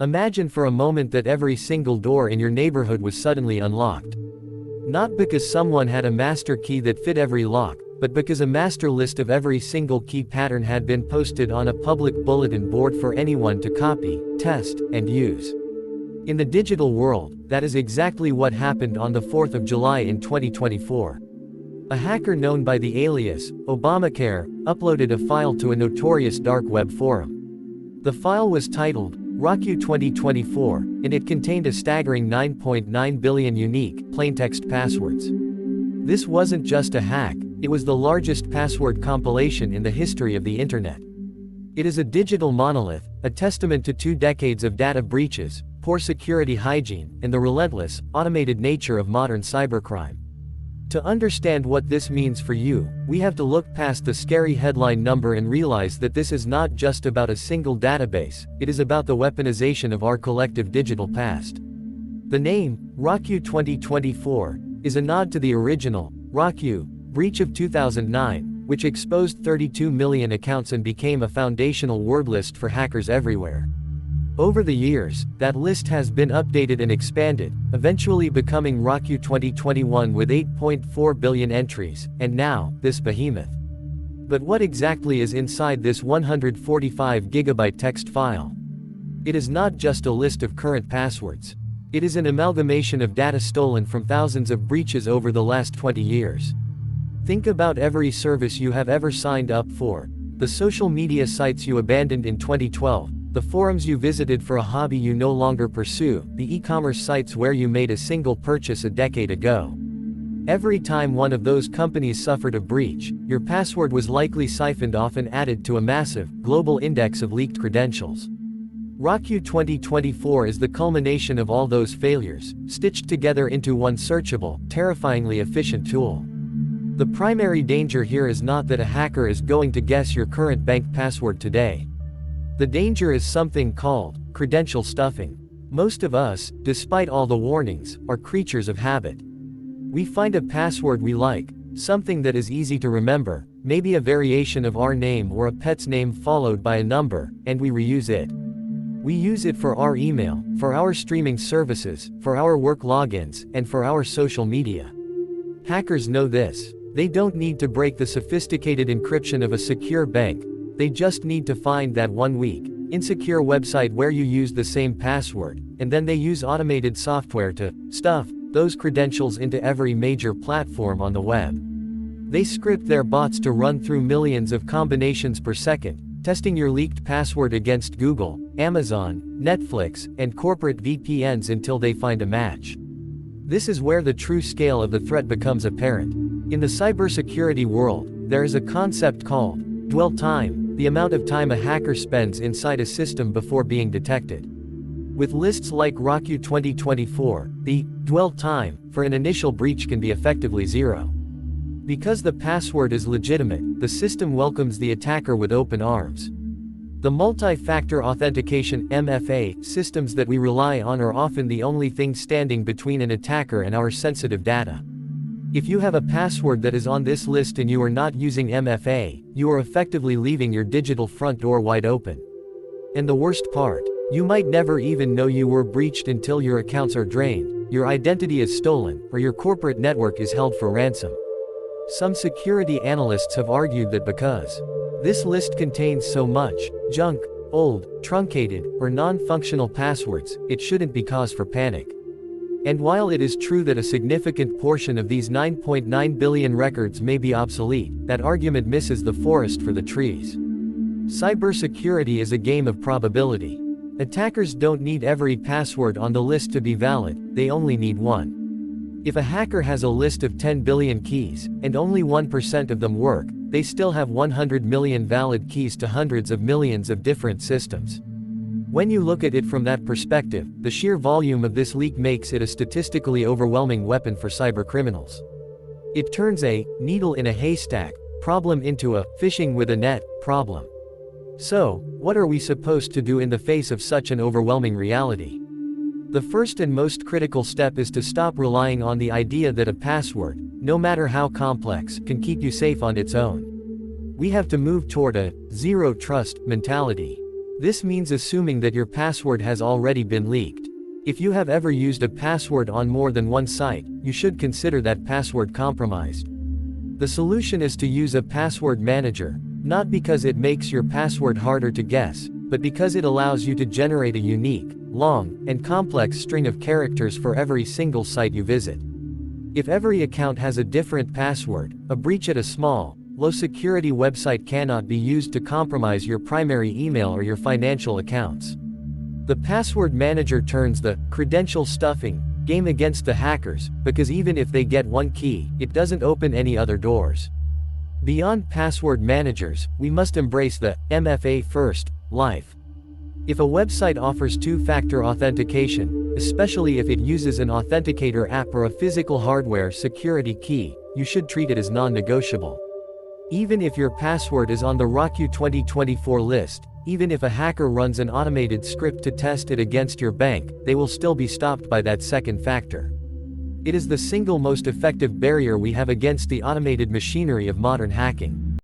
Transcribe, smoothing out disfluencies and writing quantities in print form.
Imagine for a moment that every single door in your neighborhood was suddenly unlocked. Not because someone had a master key that fit every lock, but because a master list of every single key pattern had been posted on a public bulletin board for anyone to copy, test, and use. In the digital world, that is exactly what happened on the 4th of July in 2024. A hacker known by the alias Obamacare uploaded a file to a notorious dark web forum. The file was titled RockU 2024, and it contained a staggering 9.9 billion unique, plaintext passwords. This wasn't just a hack, it was the largest password compilation in the history of the internet. It is a digital monolith, a testament to 2 decades of data breaches, poor security hygiene, and the relentless, automated nature of modern cybercrime. To understand what this means for you, we have to look past the scary headline number and realize that this is not just about a single database, it is about the weaponization of our collective digital past. The name, RockU 2024, is a nod to the original, RockU, breach of 2009, which exposed 32 million accounts and became a foundational word list for hackers everywhere. Over the years, that list has been updated and expanded, eventually becoming RockU 2021 with 8.4 billion entries, and now, this behemoth. But what exactly is inside this 145-gigabyte text file? It is not just a list of current passwords. It is an amalgamation of data stolen from thousands of breaches over the last 20 years. Think about every service you have ever signed up for, the social media sites you abandoned in 2012, the forums you visited for a hobby you no longer pursue, the e-commerce sites where you made a single purchase a decade ago. Every time one of those companies suffered a breach, your password was likely siphoned off and added to a massive, global index of leaked credentials. RockU 2024 is the culmination of all those failures, stitched together into one searchable, terrifyingly efficient tool. The primary danger here is not that a hacker is going to guess your current bank password today. The danger is something called credential stuffing. Most of us, despite all the warnings, are creatures of habit. We find a password we like, something that is easy to remember, maybe a variation of our name or a pet's name followed by a number, and we reuse it. We use it for our email, for our streaming services, for our work logins, and for our social media. Hackers know this. They don't need to break the sophisticated encryption of a secure bank. They just need to find that one weak, insecure website where you use the same password, and then they use automated software to stuff those credentials into every major platform on the web. They script their bots to run through millions of combinations per second, testing your leaked password against Google, Amazon, Netflix, and corporate VPNs until they find a match. This is where the true scale of the threat becomes apparent. In the cybersecurity world, there is a concept called dwell time, the amount of time a hacker spends inside a system before being detected. With lists like RockU 2024, the dwell time for an initial breach can be effectively 0. Because the password is legitimate, the system welcomes the attacker with open arms. The multi-factor authentication (MFA) systems that we rely on are often the only thing standing between an attacker and our sensitive data. If you have a password that is on this list and you are not using MFA, you are effectively leaving your digital front door wide open. And the worst part, you might never even know you were breached until your accounts are drained, your identity is stolen, or your corporate network is held for ransom. Some security analysts have argued that because this list contains so much junk, old, truncated, or non-functional passwords, it shouldn't be cause for panic. And while it is true that a significant portion of these 9.9 billion records may be obsolete, that argument misses the forest for the trees. Cybersecurity is a game of probability. Attackers don't need every password on the list to be valid, they only need one. If a hacker has a list of 10 billion keys, and only 1% of them work, they still have 100 million valid keys to hundreds of millions of different systems. When you look at it from that perspective, the sheer volume of this leak makes it a statistically overwhelming weapon for cybercriminals. It turns a needle in a haystack problem into a fishing with a net problem. So, what are we supposed to do in the face of such an overwhelming reality? The first and most critical step is to stop relying on the idea that a password, no matter how complex, can keep you safe on its own. We have to move toward a zero trust mentality. This means assuming that your password has already been leaked. If you have ever used a password on more than one site, you should consider that password compromised. The solution is to use a password manager, not because it makes your password harder to guess, but because it allows you to generate a unique, long, and complex string of characters for every single site you visit. If every account has a different password, a breach at a small, low-security website cannot be used to compromise your primary email or your financial accounts. The password manager turns the credential stuffing game against the hackers, because even if they get one key, it doesn't open any other doors. Beyond password managers, we must embrace the MFA first life. If a website offers two-factor authentication, especially if it uses an authenticator app or a physical hardware security key, you should treat it as non-negotiable. Even if your password is on the ROCU 2024 list, even if a hacker runs an automated script to test it against your bank, they will still be stopped by that second factor. It is the single most effective barrier we have against the automated machinery of modern hacking.